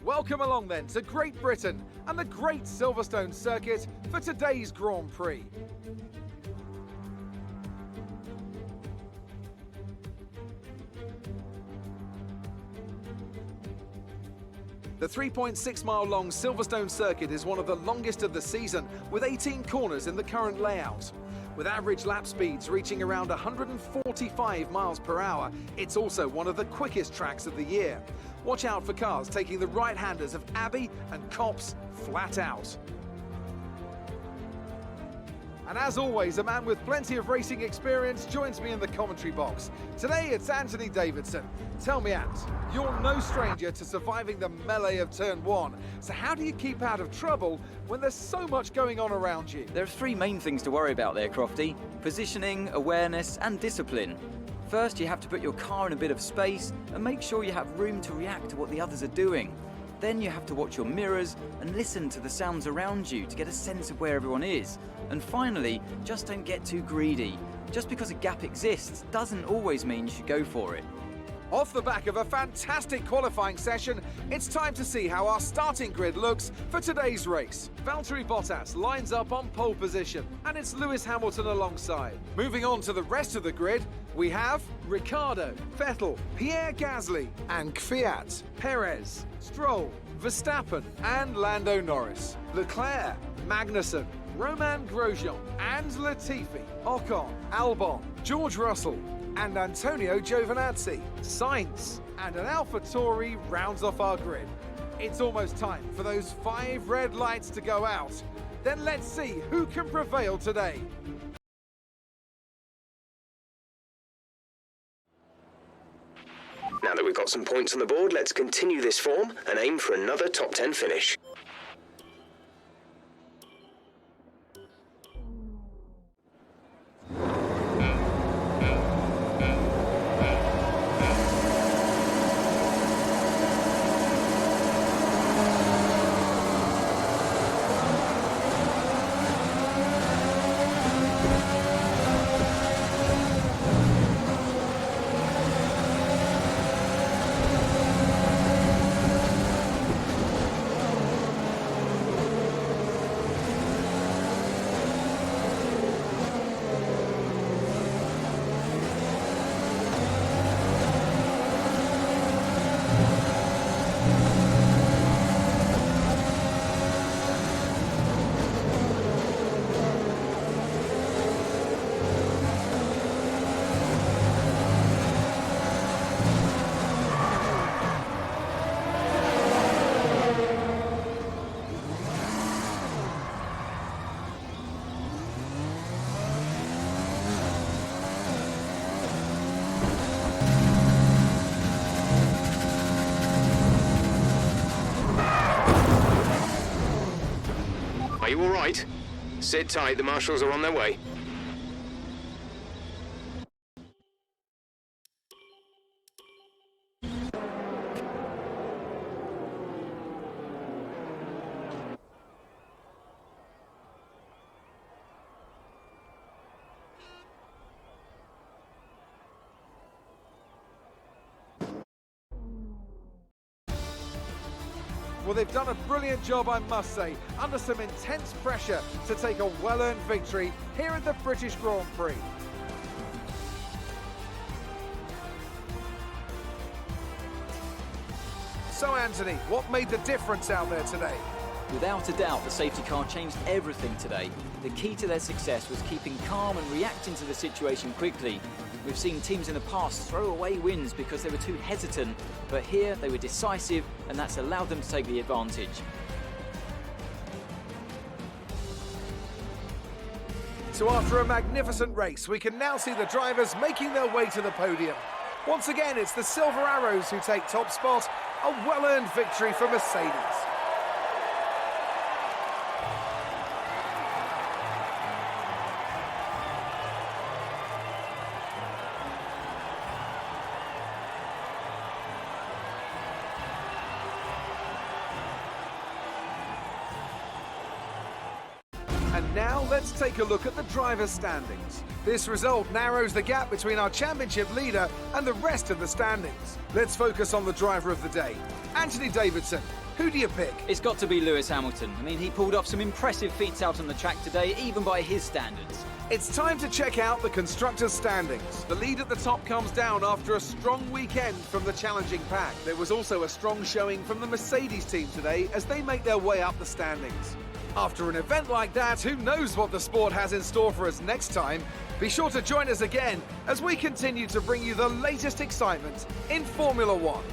Welcome along then to Great Britain and the Great Silverstone Circuit for today's Grand Prix. The 3.6-mile-long Silverstone Circuit is one of the longest of the season, with 18 corners in the current layout. With average lap speeds reaching around 145 miles per hour, it's also one of the quickest tracks of the year. Watch out for cars taking the right-handers of Abbey and Copse flat out. And as always, a man with plenty of racing experience joins me in the commentary box. Today it's Anthony Davidson. Tell me, Ant, you're no stranger to surviving the melee of turn one. So how do you keep out of trouble when there's so much going on around you? There are three main things to worry about there, Crofty: positioning, awareness and discipline. First, you have to put your car in a bit of space and make sure you have room to react to what the others are doing. Then you have to watch your mirrors and listen to the sounds around you to get a sense of where everyone is. And finally, just don't get too greedy. Just because a gap exists doesn't always mean you should go for it. Off the back of a fantastic qualifying session, it's time to see how our starting grid looks for today's race. Valtteri Bottas lines up on pole position, and it's Lewis Hamilton alongside. Moving on to the rest of the grid, we have Ricciardo, Vettel, Pierre Gasly, and Kvyat, Perez, Stroll, Verstappen, and Lando Norris. Leclerc, Magnussen, Romain Grosjean, and Latifi, Ocon, Albon, George Russell, and Antonio Giovinazzi. Sainz and an AlphaTauri rounds off our grid. It's almost time for those 5 red lights to go out. Then let's see who can prevail today. Now that we've got some points on the board, let's continue this form and aim for another top 10 finish. Are you all right? Sit tight, the marshals are on their way. Well, they've done a brilliant job, I must say, under some intense pressure to take a well-earned victory here at the British Grand Prix. So, Anthony, what made the difference out there today? Without a doubt, the safety car changed everything today. The key to their success was keeping calm and reacting to the situation quickly. We've seen teams in the past throw away wins because they were too hesitant, but here they were decisive, and that's allowed them to take the advantage. So after a magnificent race, we can now see the drivers making their way to the podium. Once again, it's the Silver Arrows who take top spot, a well-earned victory for Mercedes. And now let's take a look at the driver's standings. This result narrows the gap between our championship leader and the rest of the standings. Let's focus on the driver of the day. Anthony Davidson, Who do you pick? It's got to be Lewis Hamilton. I mean, he pulled off some impressive feats out on the track today, even by his standards. It's time to check out the constructors' standings. The lead at the top comes down after a strong weekend from the challenging pack. There was also a strong showing from the Mercedes team today as they make their way up the standings. After an event like that, who knows what the sport has in store for us next time? Be sure to join us again as we continue to bring you the latest excitement in Formula One.